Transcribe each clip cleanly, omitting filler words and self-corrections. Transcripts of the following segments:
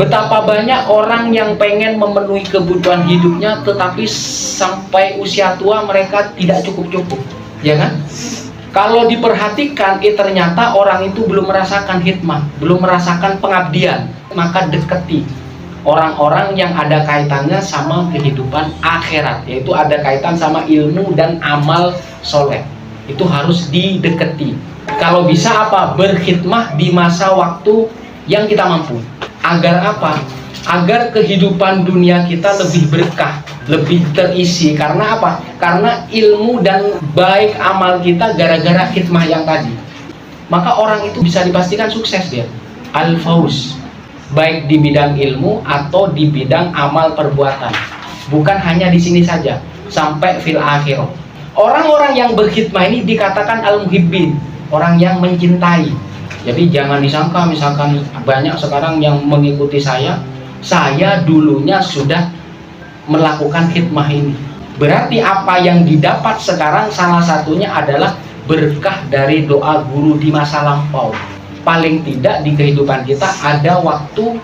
Betapa banyak orang yang pengen memenuhi kebutuhan hidupnya, tetapi sampai usia tua mereka tidak cukup-cukup, ya kan? Kalau diperhatikan, ternyata orang itu belum merasakan hikmah, belum merasakan pengabdian. Maka deketi orang-orang yang ada kaitannya sama kehidupan akhirat, yaitu ada kaitan sama ilmu dan amal soleh. Itu harus dideketi. Kalau bisa apa? Berkhidmah di masa waktu yang kita mampu. Agar apa? Agar kehidupan dunia kita lebih berkah, lebih terisi. Karena apa? Karena ilmu dan baik amal kita gara-gara khidmah yang tadi. Maka orang itu bisa dipastikan sukses dia. Al-Fauz, baik di bidang ilmu atau di bidang amal perbuatan. Bukan hanya di sini saja, sampai fil akhirah. Orang-orang yang berkhidmah ini dikatakan al-muhibbin, orang yang mencintai. Jadi jangan disangka misalkan banyak sekarang yang mengikuti saya dulunya sudah melakukan khidmah ini. Berarti apa yang didapat sekarang salah satunya adalah berkah dari doa guru di masa lampau. Paling tidak di kehidupan kita ada waktu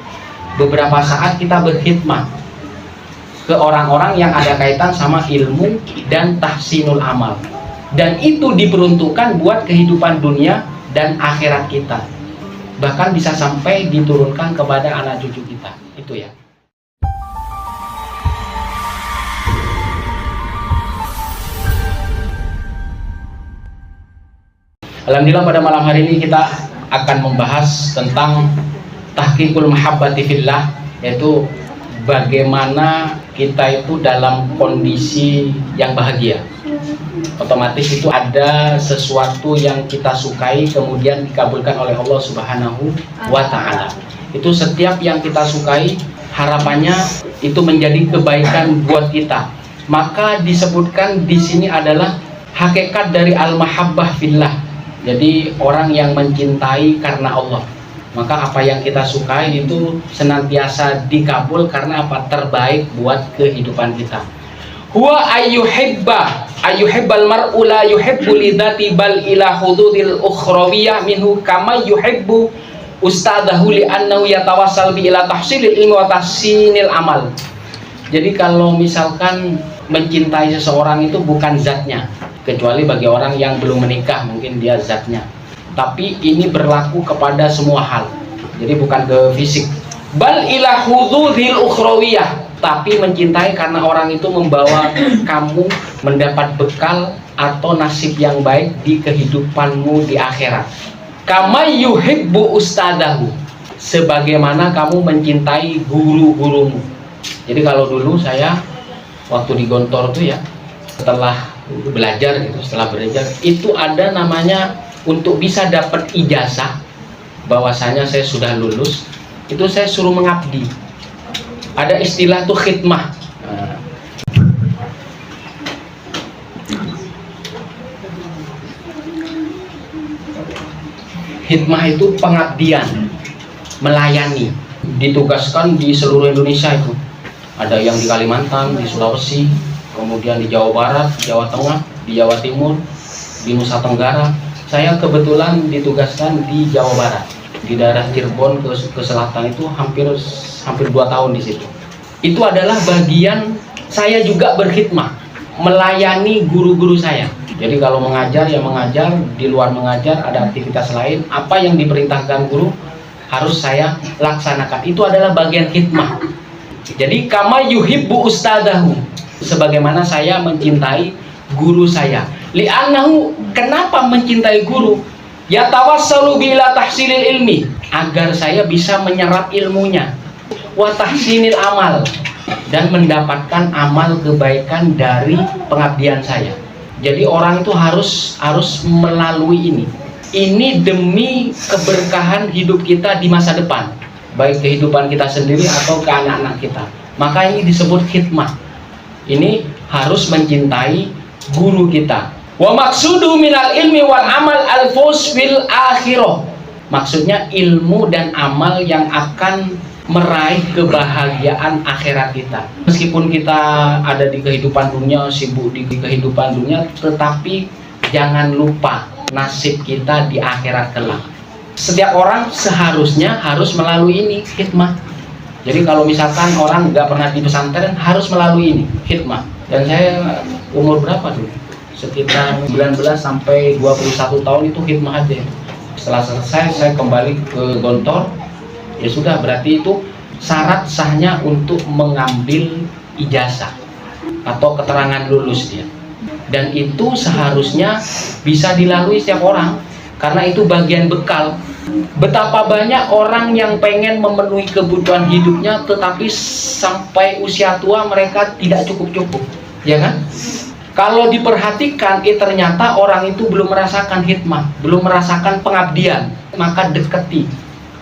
beberapa saat kita berkhidmah ke orang-orang yang ada kaitan sama ilmu dan tahsinul amal. Dan itu diperuntukkan buat kehidupan dunia dan akhirat kita, bahkan bisa sampai diturunkan kepada anak cucu kita. Itu ya. Alhamdulillah, pada malam hari ini kita akan membahas tentang tahqiqul mahabbati fillah, yaitu bagaimana kita itu dalam kondisi yang bahagia. Otomatis itu ada sesuatu yang kita sukai kemudian dikabulkan oleh Allah Subhanahu wa Ta'ala. Itu setiap yang kita sukai harapannya itu menjadi kebaikan buat kita. Maka disebutkan di sini adalah hakikat dari al-mahabbah fillah. Jadi orang yang mencintai karena Allah. Maka apa yang kita sukai itu senantiasa dikabul karena apa? Terbaik buat kehidupan kita. Huwa ayyuhibbal mar'u la yuhibbu lidati bal ila hududil ukhrawiyah minhu kama yuhibbu ustadahu li annahu yatawassal bi ila tahsilil ilmi wa tahsinil amal. Jadi kalau misalkan mencintai seseorang itu bukan zatnya, kecuali bagi orang yang belum menikah mungkin dia zatnya, tapi ini berlaku kepada semua hal. Jadi bukan ke fisik. Bal ila hududil ukhrawiyah, tapi mencintai karena orang itu membawa kamu mendapat bekal atau nasib yang baik di kehidupanmu di akhirat. Kama yuhibbu ustadahu, sebagaimana kamu mencintai guru-gurumu. Jadi kalau dulu saya waktu di Gontor tuh ya, setelah belajar itu ada namanya untuk bisa dapat ijazah bahwasanya saya sudah lulus, itu saya suruh mengabdi. Ada istilah tuh khidmah. Khidmah itu pengabdian, melayani. Ditugaskan di seluruh Indonesia itu. Ada yang di Kalimantan, di Sulawesi, kemudian di Jawa Barat, Jawa Tengah, di Jawa Timur, di Nusa Tenggara. Saya kebetulan ditugaskan di Jawa Barat. Di daerah Cirebon ke selatan itu hampir 2 tahun di situ. Itu adalah bagian saya juga berkhidmah, melayani guru-guru saya. Jadi kalau mengajar ya mengajar, di luar mengajar ada aktivitas lain, apa yang diperintahkan guru harus saya laksanakan. Itu adalah bagian khidmah. Jadi kama yuhibbu ustadahu, sebagaimana saya mencintai guru saya. Li'annahu, kenapa mencintai guru? Yatawassalu bila tahsilil ilmi, agar saya bisa menyerap ilmunya, wa tahsinil amal, dan mendapatkan amal kebaikan dari pengabdian saya. Jadi orang itu harus melalui ini. Ini demi keberkahan hidup kita di masa depan, baik kehidupan kita sendiri atau ke anak-anak kita. Maka ini disebut khidmah. Ini harus mencintai guru kita. Wa maksudu minal ilmi wal amal al-fawz fil akhirah. Maksudnya ilmu dan amal yang akan meraih kebahagiaan akhirat kita. Meskipun kita ada di kehidupan dunia, sibuk di kehidupan dunia, tetapi jangan lupa nasib kita di akhirat kelak. Setiap orang seharusnya harus melalui ini, khidmah. Jadi kalau misalkan orang nggak pernah di pesantren harus melalui ini, khidmah. Dan saya umur berapa dulu? Sekitar 19 sampai 21 tahun itu khidmah aja. Setelah selesai saya kembali ke Gontor. Ya sudah, berarti itu syarat sahnya untuk mengambil ijazah atau keterangan lulus dia. Dan itu seharusnya bisa dilalui setiap orang, karena itu bagian bekal. Betapa banyak orang yang pengen memenuhi kebutuhan hidupnya, tetapi sampai usia tua mereka tidak cukup-cukup, ya kan? Kalau diperhatikan, ternyata orang itu belum merasakan hikmah, belum merasakan pengabdian. Maka deketi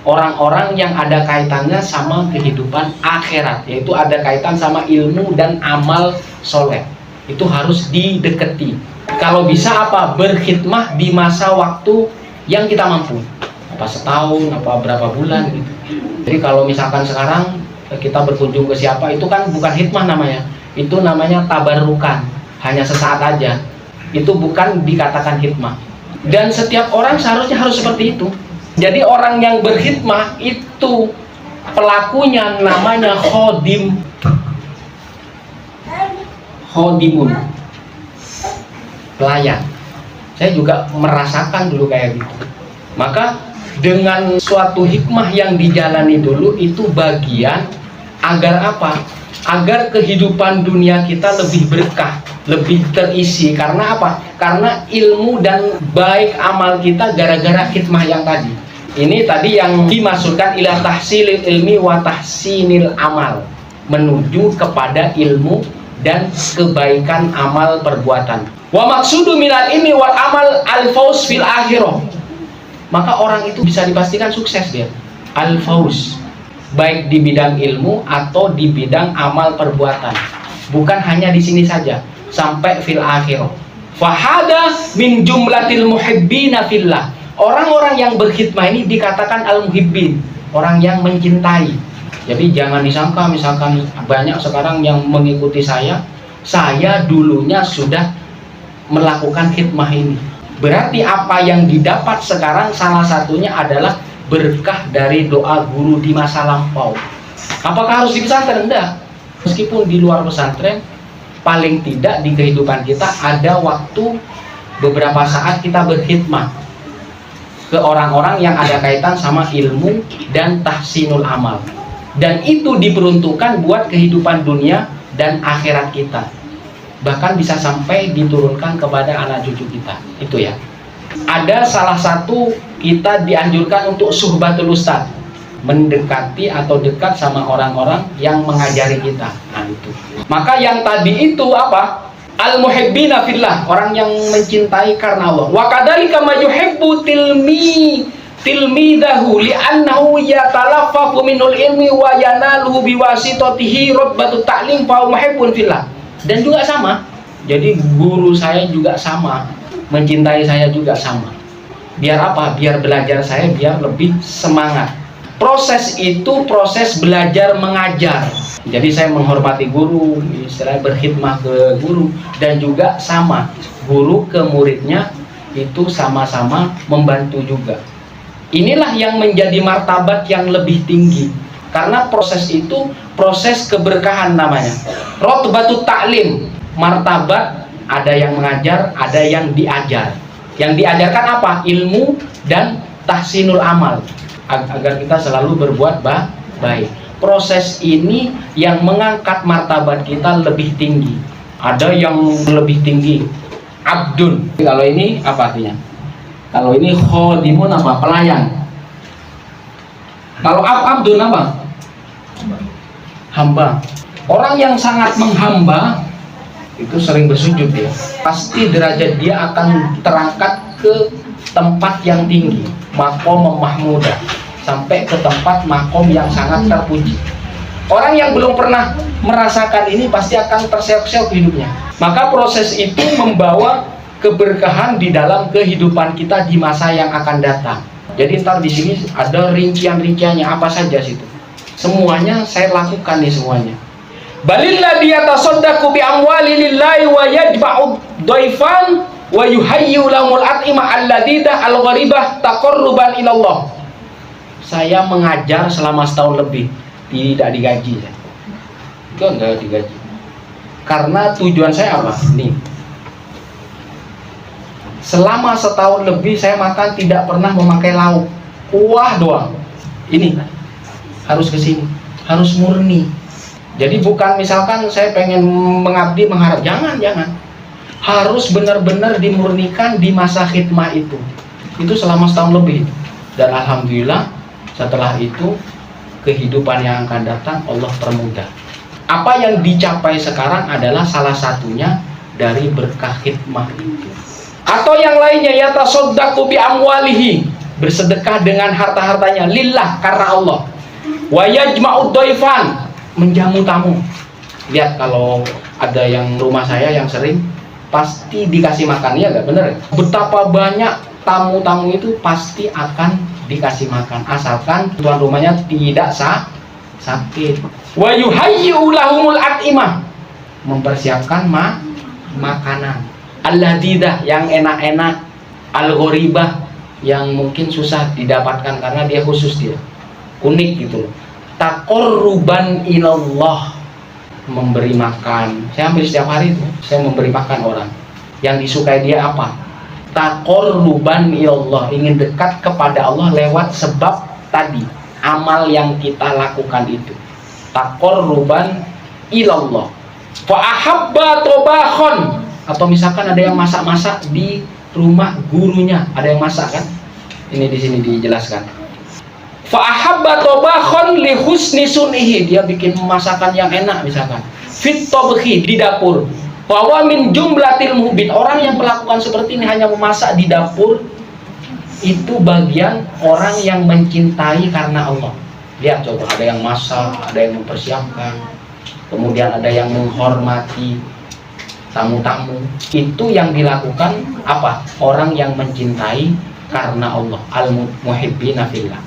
orang-orang yang ada kaitannya sama kehidupan akhirat, yaitu ada kaitan sama ilmu dan amal soleh. Itu harus dideketi. Kalau bisa apa? Berkhidmah di masa waktu yang kita mampu. Apa setahun, apa berapa bulan gitu. Jadi kalau misalkan sekarang kita berkunjung ke siapa, itu kan bukan hikmah namanya. Itu namanya tabarukan, hanya sesaat aja. Itu bukan dikatakan hikmah. Dan setiap orang seharusnya harus seperti itu. Jadi orang yang berkhidmah itu pelakunya namanya khodim. Khodimun, pelayan. Saya juga merasakan dulu kayak gitu. Maka dengan suatu hikmah yang dijalani dulu, itu bagian agar apa? Agar kehidupan dunia kita lebih berkah, lebih terisi. Karena apa? Karena ilmu dan baik amal kita gara-gara hikmah yang tadi. Ini tadi yang dimaksudkan ila tahsilil ilmi wa tahsinil amal, menuju kepada ilmu dan kebaikan amal perbuatan. Wa maksudu minal ilmi wal amal al-fauz fil akhirah. Maka orang itu bisa dipastikan sukses dia. Al-fauz, baik di bidang ilmu atau di bidang amal perbuatan. Bukan hanya di sini saja, sampai fil akhirah. Fahada min jumlatil muhibbina fillah. Orang-orang yang berkhidmah ini dikatakan al-muhibbin, orang yang mencintai. Jadi jangan disangka misalkan banyak sekarang yang mengikuti saya dulunya sudah melakukan khidmah ini. Berarti apa yang didapat sekarang salah satunya adalah berkah dari doa guru di masa lampau. Apakah harus di pesantren? Enggak. Meskipun di luar pesantren, paling tidak di kehidupan kita ada waktu beberapa saat kita berkhidmah ke orang-orang yang ada kaitan sama ilmu dan tahsinul amal. Dan itu diperuntukkan buat kehidupan dunia dan akhirat kita. Bahkan bisa sampai diturunkan kepada anak cucu kita. Itu ya. Ada salah satu kita dianjurkan untuk suhbatul ustadz, mendekati atau dekat sama orang-orang yang mengajari kita. Nah itu. Maka yang tadi itu apa? Al-muhibbina fillah, orang yang mencintai karena Allah. Wa kadzalika ma yuhibbu tilmidahu li'annahu yatalaffafu minul ilmi wa yanaluhu biwasitatihi rabbatut ta'lim fa muhibbun fillah. Dan juga sama. Jadi guru saya juga sama, mencintai saya juga sama. Biar apa? Biar belajar saya biar lebih semangat. Proses itu proses belajar mengajar. Jadi saya menghormati guru, istilahnya berkhidmah ke guru, dan juga sama guru ke muridnya itu sama-sama membantu juga. Inilah yang menjadi martabat yang lebih tinggi, karena proses itu proses keberkahan namanya. Rotbatut ta'lim, martabat ada yang mengajar, ada yang diajar. Yang diajarkan apa? Ilmu dan tahsinul amal, agar kita selalu berbuat baik. Proses ini yang mengangkat martabat kita lebih tinggi. Ada yang lebih tinggi, abdun. Kalau ini apa artinya? Kalau ini khodimun apa? Pelayan. Kalau abdun apa? Hamba. Orang yang sangat menghamba itu sering bersujud ya. Pasti derajat dia akan terangkat ke tempat yang tinggi, maqam mahmudah, sampai ke tempat makom yang sangat terpuji. Orang yang belum pernah merasakan ini pasti akan terseok-seok hidupnya. Maka proses itu membawa keberkahan di dalam kehidupan kita di masa yang akan datang. Jadi ntar di sini ada rincian-rinciannya apa saja situ. Semuanya saya lakukan nih semuanya. Balillah yatasaddaqu bi amwali lillahi wa yajba'u dhaifan wa yuhayyu lahumul at'ima alladidah al-gharibah taqarruban ilallah. Saya mengajar selama setahun lebih tidak digaji saya. Itu enggak digaji. Karena tujuan saya apa? Nih. Selama setahun lebih saya makan tidak pernah memakai lauk. Kuah doang. Ini harus ke sini, harus murni. Jadi bukan misalkan saya pengen mengabdi mengharap, jangan. Harus benar-benar dimurnikan di masa khidmah itu. Itu selama setahun lebih. Dan alhamdulillah setelah itu kehidupan yang akan datang Allah permudah. Apa yang dicapai sekarang adalah salah satunya dari berkah khidmah itu. Atau yang lainnya, yatasaddaqu bi amwalihi, bersedekah dengan harta-hartanya lillah, karena Allah. Wa yajma'ud dhaifan, menjamu tamu. Lihat kalau ada yang rumah saya yang sering pasti dikasih makan, ya enggak bener ya? Betapa banyak tamu-tamu itu pasti akan dikasih makan asalkan tuan rumahnya tidak sakit. Wa yuhayyi'u lahumul at'imah, mempersiapkan makanan. Al-ladidah, yang enak-enak. Al-ghoribah, yang mungkin susah didapatkan karena dia khusus, dia unik gitu. Taqarruban ilallah, memberi makan. Saya hampir setiap hari itu saya memberi makan orang. Yang disukai dia apa? Taqarruban ilallah, ingin dekat kepada Allah lewat sebab tadi amal yang kita lakukan itu. Taqarruban ilallah. Fa ahabba tobakhon, atau misalkan ada yang masak-masak di rumah gurunya, ada yang masak kan? Ini di sini dijelaskan. Fa ahabba tobakhon li husni sunihi, dia bikin masakan yang enak misalkan. Fit tobhi, di dapur. Wa min jumlatil muhbin, orang yang melakukan seperti ini hanya memasak di dapur, itu bagian orang yang mencintai karena Allah. Lihat coba, ada yang masak, ada yang mempersiapkan, kemudian ada yang menghormati tamu-tamu. Itu yang dilakukan apa? Orang yang mencintai karena Allah, al-muhibbina fillah.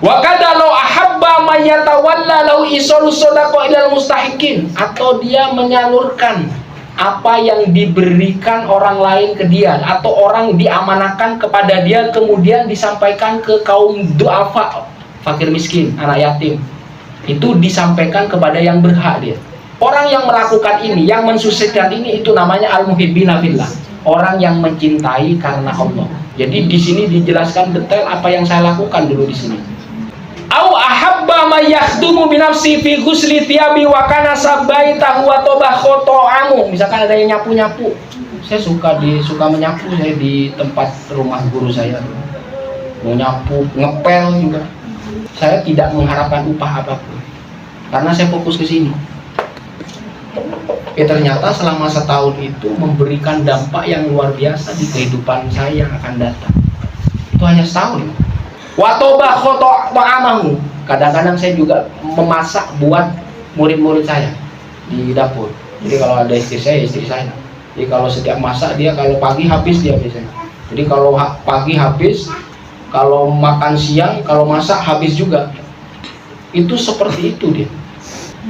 Wa kada law ahabba man yatawalla law isalu shadaqa ilal mustahiqin, atau dia menyalurkan apa yang diberikan orang lain ke dia, atau orang diamanahkan kepada dia kemudian disampaikan ke kaum duafa, fakir miskin, anak yatim, itu disampaikan kepada yang berhak dia. Orang yang melakukan ini, yang mensukseskan ini, itu namanya al-muhibbina fillah, orang yang mencintai karena Allah. Jadi di sini dijelaskan detail apa yang saya lakukan dulu di sini. Au ahabba may yakhdumu bi nafsi fi ghusli thiyabi wa kana sabaitahu wa tabakhu ta'amu. Misalkan ada yang nyapu-nyapu. Saya suka menyapu, saya di tempat rumah guru saya. Mau nyapu, ngepel juga. Saya tidak mengharapkan upah apapun. Karena saya fokus ke sini. Ternyata selama setahun itu memberikan dampak yang luar biasa di kehidupan saya yang akan datang. Itu hanya setahun. Watoba khoto ta'amahu. Kadang-kadang saya juga memasak buat murid-murid saya di dapur. Jadi kalau ada istri saya, istri saya. Jadi kalau setiap masak dia, kalau pagi habis dia biasanya. Jadi kalau pagi habis, kalau makan siang, kalau masak habis juga. Itu seperti itu dia.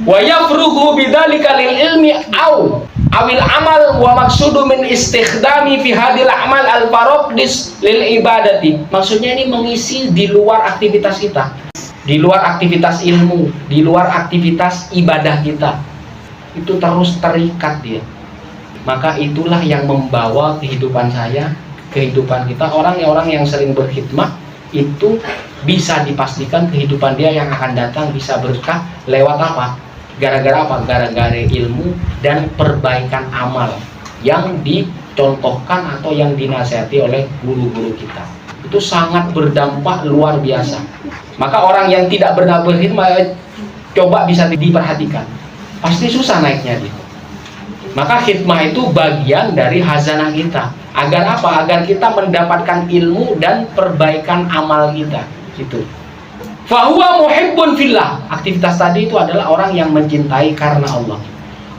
Wa yafrugu bidzalika lil ilmi awil amal wa maksudu min istikhdami fi hadil amal al faraqdis lil ibadati. Maksudnya ini mengisi di luar aktivitas kita, di luar aktivitas ilmu, di luar aktivitas ibadah kita. Itu terus terikat dia. Maka itulah yang membawa kehidupan saya, kehidupan kita. Orang-orang yang sering berkhidmah itu bisa dipastikan kehidupan dia yang akan datang bisa berkah lewat apa? Gara-gara apa? Gara-gara ilmu dan perbaikan amal yang dicontohkan atau yang dinasihati oleh guru-guru kita. Itu sangat berdampak luar biasa. Maka orang yang tidak pernah berkhidmah, coba bisa diperhatikan, pasti susah naiknya dia. Maka khidmah itu bagian dari hazanah kita. Agar apa? Agar kita mendapatkan ilmu dan perbaikan amal kita. Gitu. Fahuwa muhibbun fillah. Aktivitas tadi itu adalah orang yang mencintai karena Allah.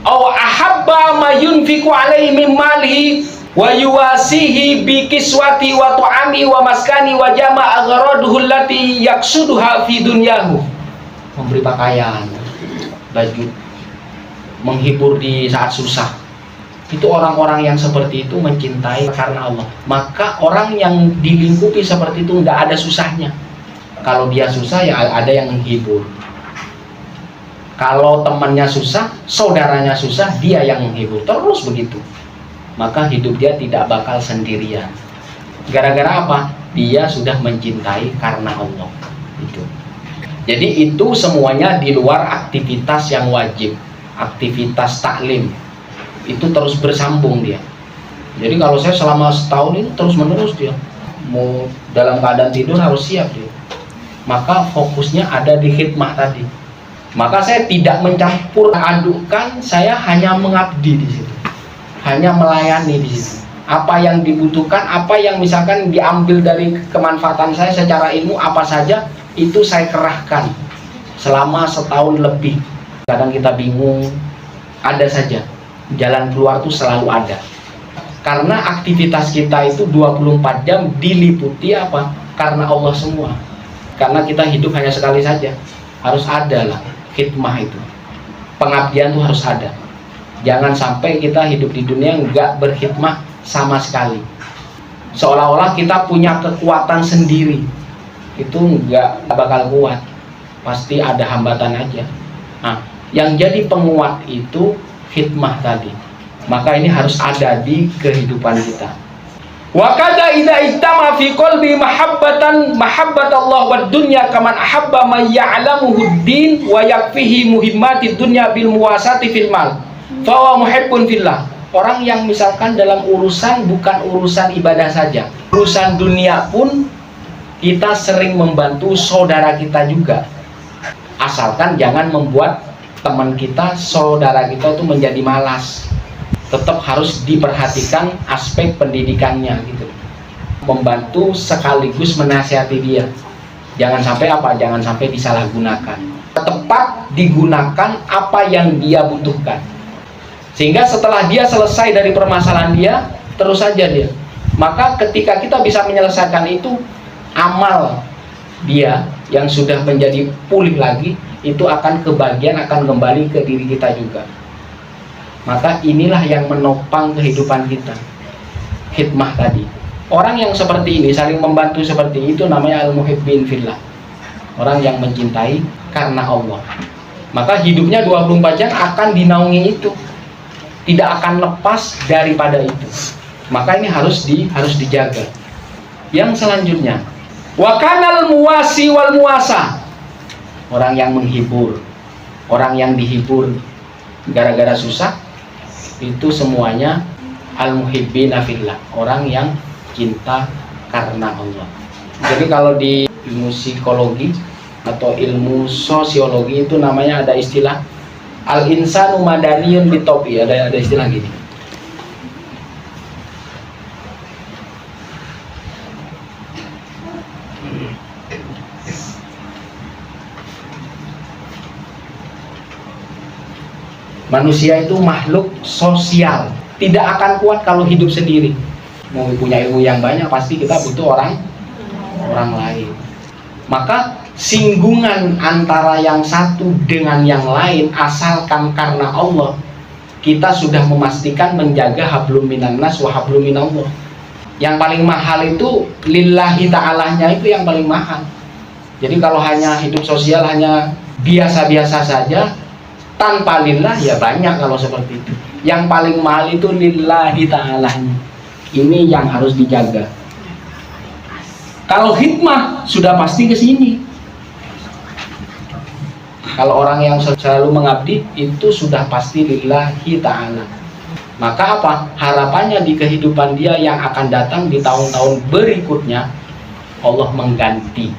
Aw ahabba ma yunfiqu alaihi min malihi wa yuwasihi bi kiswati wa tu'ami wa maskani wa jama'a aghraduhu allati yaqsuduha fi dunyahu. Memberi pakaian, baju, menghibur di saat susah. Itu orang-orang yang seperti itu mencintai karena Allah. Maka orang yang dilingkupi seperti itu tidak ada susahnya. Kalau dia susah ya ada yang menghibur. Kalau temannya susah, saudaranya susah, dia yang menghibur. Terus begitu. Maka hidup dia tidak bakal sendirian. Gara-gara apa? Dia sudah mencintai karena Allah. Itu. Jadi itu semuanya di luar aktivitas yang wajib. Aktivitas taklim. Itu terus bersambung dia. Jadi kalau saya selama setahun ini terus menerus dia. Mau dalam keadaan tidur harus siap dia. Maka fokusnya ada di khidmah tadi. Maka saya tidak mencampur adukan, saya hanya mengabdi di situ. Hanya melayani di situ. Apa yang dibutuhkan, apa yang misalkan diambil dari kemanfaatan saya secara ilmu, apa saja itu saya kerahkan selama setahun lebih. Kadang kita bingung, ada saja. Jalan keluar itu selalu ada. Karena aktivitas kita itu 24 jam diliputi apa? Karena Allah semua. Karena kita hidup hanya sekali saja. Harus ada lah khidmah itu. Pengabdian itu harus ada. Jangan sampai kita hidup di dunia nggak berkhidmah sama sekali. Seolah-olah kita punya kekuatan sendiri. Itu nggak bakal kuat. Pasti ada hambatan aja. Nah, yang jadi penguat itu khidmah tadi. Maka ini harus ada di kehidupan kita. Wa kada idza ittama fi qalbi mahabbat Allah wad dunya kaman ahabba man ya'lamuhu ad-din wa yakfihi muhimmati dunya bil muwasati fil mal fa huwa muhibbun fillah. Orang yang misalkan dalam urusan bukan urusan ibadah saja, urusan dunia pun kita sering membantu saudara kita juga. Asalkan jangan membuat teman kita, saudara kita itu menjadi malas. Tetap harus diperhatikan aspek pendidikannya gitu. Membantu sekaligus menasihati dia. Jangan sampai apa? Jangan sampai disalahgunakan. Tepat digunakan apa yang dia butuhkan. Sehingga setelah dia selesai dari permasalahan dia, terus saja dia. Maka ketika kita bisa menyelesaikan itu, amal dia yang sudah menjadi pulih lagi, itu akan kebagian, akan kembali ke diri kita juga. Maka inilah yang menopang kehidupan kita. Khidmah tadi. Orang yang seperti ini, saling membantu seperti itu namanya al-muhibbin fillah. Orang yang mencintai karena Allah. Maka hidupnya 24 jam akan dinaungi itu. Tidak akan lepas daripada itu. Maka ini harus dijaga. Yang selanjutnya, wa kanal muwasi wal muwasa. Orang yang menghibur, orang yang dihibur gara-gara susah, itu semuanya al-muhibbina fillah, orang yang cinta karena Allah. Jadi kalau di ilmu psikologi atau ilmu sosiologi itu namanya ada istilah al-insanu madaniyun bitobi, ada istilah gini. Manusia itu makhluk sosial, tidak akan kuat kalau hidup sendiri. Mau punya ilmu yang banyak, pasti kita butuh orang lain. Maka singgungan antara yang satu dengan yang lain, asalkan karena Allah, kita sudah memastikan menjaga hablum minan nas wa hablum minallah. Yang paling mahal itu lillahi ta'alanya, itu yang paling mahal. Jadi kalau hanya hidup sosial, hanya biasa-biasa saja, tanpa lillah ya banyak kalau seperti itu. Yang paling mahal itu lillahi ta'alanya. Ini yang harus dijaga. Kalau hikmah sudah pasti ke sini. Kalau orang yang selalu mengabdi itu sudah pasti lillahi ta'ala. Maka apa? Harapannya di kehidupan dia yang akan datang di tahun-tahun berikutnya, Allah mengganti.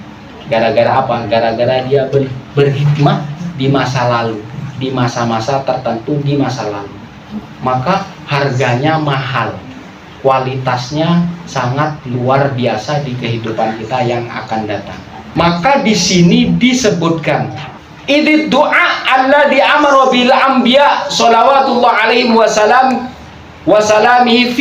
Gara-gara apa? Gara-gara dia berhikmah di masa lalu, di masa-masa tertentu di masa lalu. Maka harganya mahal, kualitasnya sangat luar biasa di kehidupan kita yang akan datang. Maka di sini disebutkan idid doa alladzi amara bil anbiya shalawatullah alaihi wasallam wasalamihi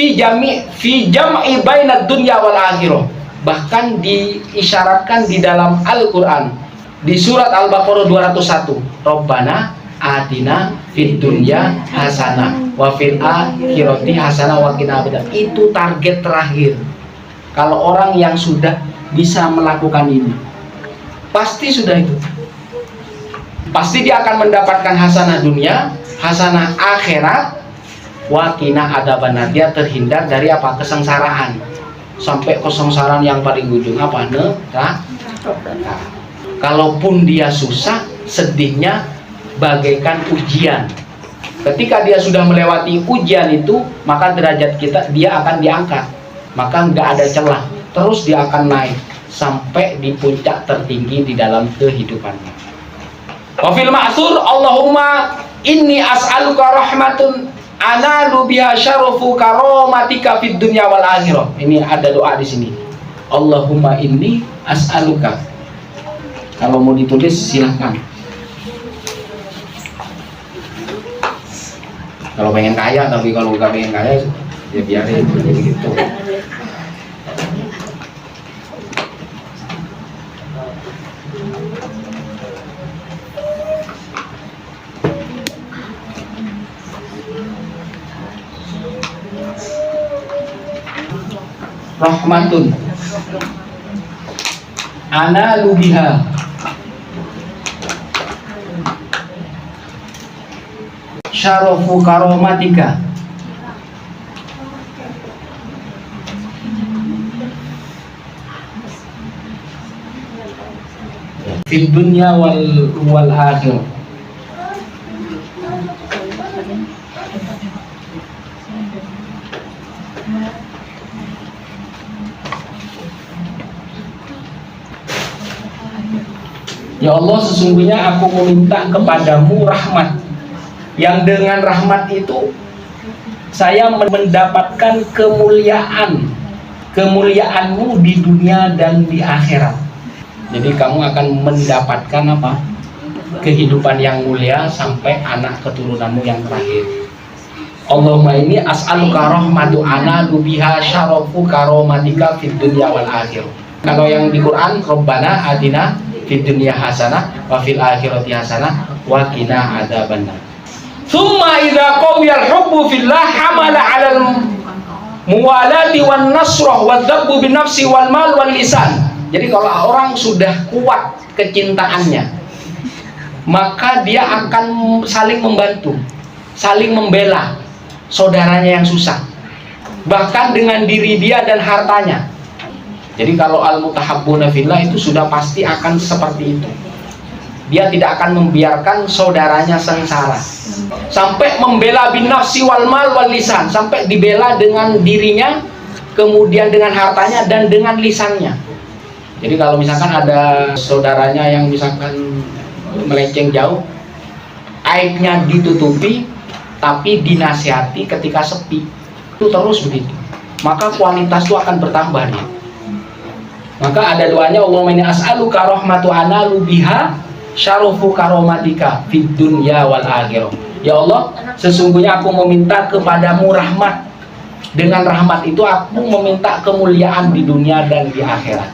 fi jam'i bainad dunya wal akhirah. Bahkan diisyaratkan di dalam Al-Qur'an di surat Al-Baqarah 201, Rabbana atina fid dunya hasanah wa fil akhirati hasanah wa qina adzabannar. Itu target terakhir. Kalau orang yang sudah bisa melakukan ini, pasti sudah itu. Pasti dia akan mendapatkan hasanah dunia, hasanah akhirat, wa qina adzabannar. Dia terhindar dari apa? Kesengsaraan. Sampai kesengsaraan yang paling ujung apa? Neraka. Kalaupun dia susah, sedihnya bagaikan ujian. Ketika dia sudah melewati ujian itu, maka derajat dia akan diangkat. Maka nggak ada celah. Terus dia akan naik sampai di puncak tertinggi di dalam kehidupannya. Wa fil ma'thur, Allahumma inni as'aluka rahmatun analu biha syarafu karamatika fid dunya wal akhirah. Ini ada doa di sini. Allahumma inni as'aluka. Kalau mau ditulis silahkan. Kalau pengen kaya, tapi kalau nggak pengen kaya ya biarin jadi gitu. Rahmatun analu biha syarafu karamatika fid dunya wal akhirah. Ya Allah, sesungguhnya aku meminta kepadamu rahmat, yang dengan rahmat itu saya mendapatkan kemuliaanmu di dunia dan di akhirat. Jadi kamu akan mendapatkan apa? Kehidupan yang mulia sampai anak keturunanmu yang terakhir. Allahumma ini as'aluka rahmatu analu biha syarafu karamatika fid dunya wal akhirah. Kalau yang di Quran, Rabbana atina fid dunya hasanah wa fil akhirati hasanah wa qina adzabannar. Tsumma idza qawiyal hubbu fillah hamala 'alal muwalati wan nasrah wa dzabbu bin nafsi wal mal wal lisan. Jadi kalau orang sudah kuat kecintaannya, maka dia akan saling membantu, saling membela saudaranya yang susah, bahkan dengan diri dia dan hartanya. Jadi kalau al-mutahabbuna fillah itu sudah pasti akan seperti itu. Dia tidak akan membiarkan saudaranya sengsara. Sampai membela bin nafsi wal mal wal lisan, sampai dibela dengan dirinya, kemudian dengan hartanya dan dengan lisannya. Jadi kalau misalkan ada saudaranya yang misalkan melenceng jauh, aibnya ditutupi tapi dinasihati ketika sepi. Itu terus begitu. Maka kualitas itu akan bertambah dia. Maka ada doanya, Allahumma inni as'aluka rahmatu analu biha syarafu karamatika fid dunya wal akhirah. Ya Allah, sesungguhnya aku meminta kepadamu rahmat. Dengan rahmat itu aku meminta kemuliaan di dunia dan di akhirat.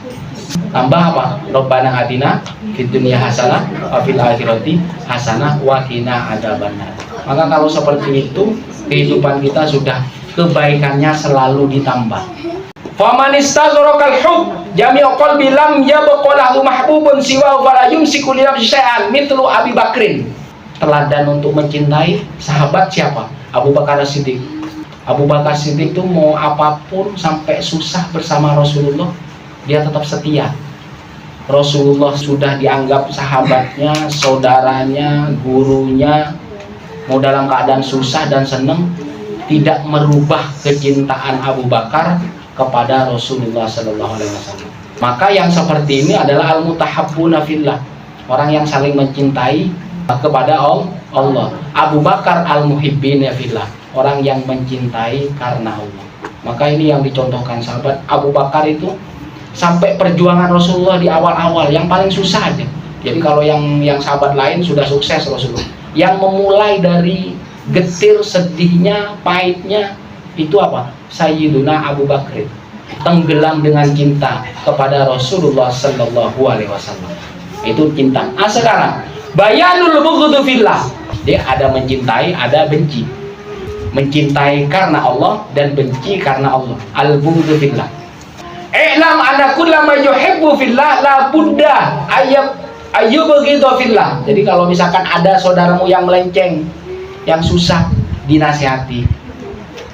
Tambah apa? Rabbana atina fid dunya hasanah wa fil akhirati hasanah wa qina adzabannar. Maka kalau seperti itu, kehidupan kita sudah kebaikannya selalu ditambah. Faman istazrakal hub jami'u qalbi lam yabqa lahu mahbubun siwa fala yumsiku li nafsi syai'an mithlu Abi Bakrin. Teladan untuk mencintai sahabat siapa? Abu Bakar Siddiq. Abu Bakar Siddiq itu mau apapun sampai susah bersama Rasulullah, dia tetap setia. Rasulullah sudah dianggap sahabatnya, saudaranya, gurunya, mau dalam keadaan susah dan senang, tidak merubah kecintaan Abu Bakar kepada Rasulullah Sallallahu Alaihi Wasallam. Maka yang seperti ini adalah al-mutahabbuna fillah, orang yang saling mencintai kepada Allah. Abu Bakar al-muhibbina fillah, orang yang mencintai karena Allah. Maka ini yang dicontohkan sahabat. Abu Bakar itu sampai perjuangan Rasulullah di awal-awal yang paling susah aja. Jadi kalau yang sahabat lain sudah sukses Rasulullah, yang memulai dari getir, sedihnya, pahitnya itu apa? Sayyiduna Abu Bakr, tenggelam dengan cinta kepada Rasulullah Sallallahu Alaihi Wasallam. Itu cinta. Sekarang bayanul bughdhu fillah, dia ada mencintai, ada benci. Mencintai karena Allah dan benci karena Allah. Al bughdhu fillah. I'lam anna kullama yuhibbu fillah la budda Ayo begitu fillah. Jadi kalau misalkan ada saudaramu yang melenceng, yang susah, dinasihati.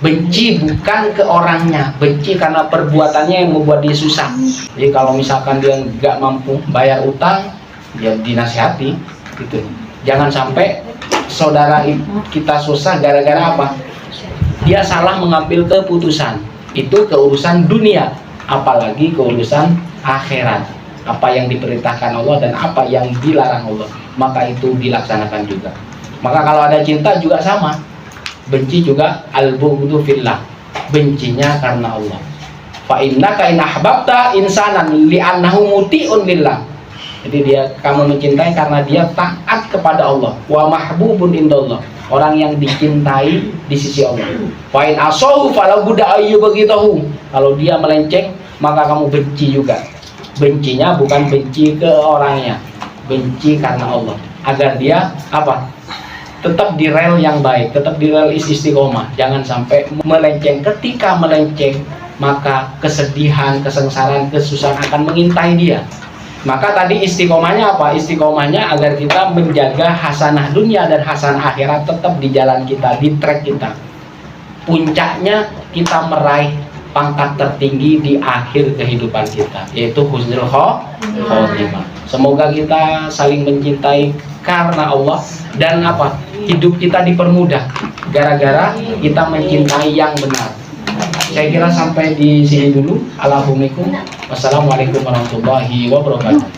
Benci bukan ke orangnya, benci karena perbuatannya yang membuat dia susah. Jadi kalau misalkan dia nggak mampu bayar utang, ya dinasihati gitu. Jangan sampai saudara kita susah gara-gara apa? Dia salah mengambil keputusan. Itu keurusan dunia, apalagi keurusan akhirat. Apa yang diperintahkan Allah dan apa yang dilarang Allah, maka itu dilaksanakan juga. Maka kalau ada cinta juga sama. Benci juga al-bughdu fillah. Bencinya karena Allah. Fa innaka in ahbabta insanan li'annahu muti'un lillah. Jadi kamu mencintai karena dia taat kepada Allah. Wa mahbubun indallah. Orang yang dicintai di sisi Allah. Fa in asahu fala budda ayyu begitu. Kalau dia melenceng, maka kamu benci juga. Bencinya bukan benci ke orangnya, benci karena Allah, agar dia apa? Tetap di rel yang baik, tetap di rel istiqomah, jangan sampai melenceng. Ketika melenceng, maka kesedihan, kesengsaraan, kesusahan akan mengintai dia. Maka tadi istiqomahnya apa? Istiqomahnya agar kita menjaga hasanah dunia dan hasanah akhirat tetap di jalan kita, di track kita. Puncaknya kita meraih pangkat tertinggi di akhir kehidupan kita, yaitu husnul khotimah. Semoga kita saling mencintai karena Allah dan apa? Hidup kita dipermudah gara-gara kita mencintai yang benar. Saya kira sampai di sini dulu. Assalamualaikum warahmatullahi wabarakatuh.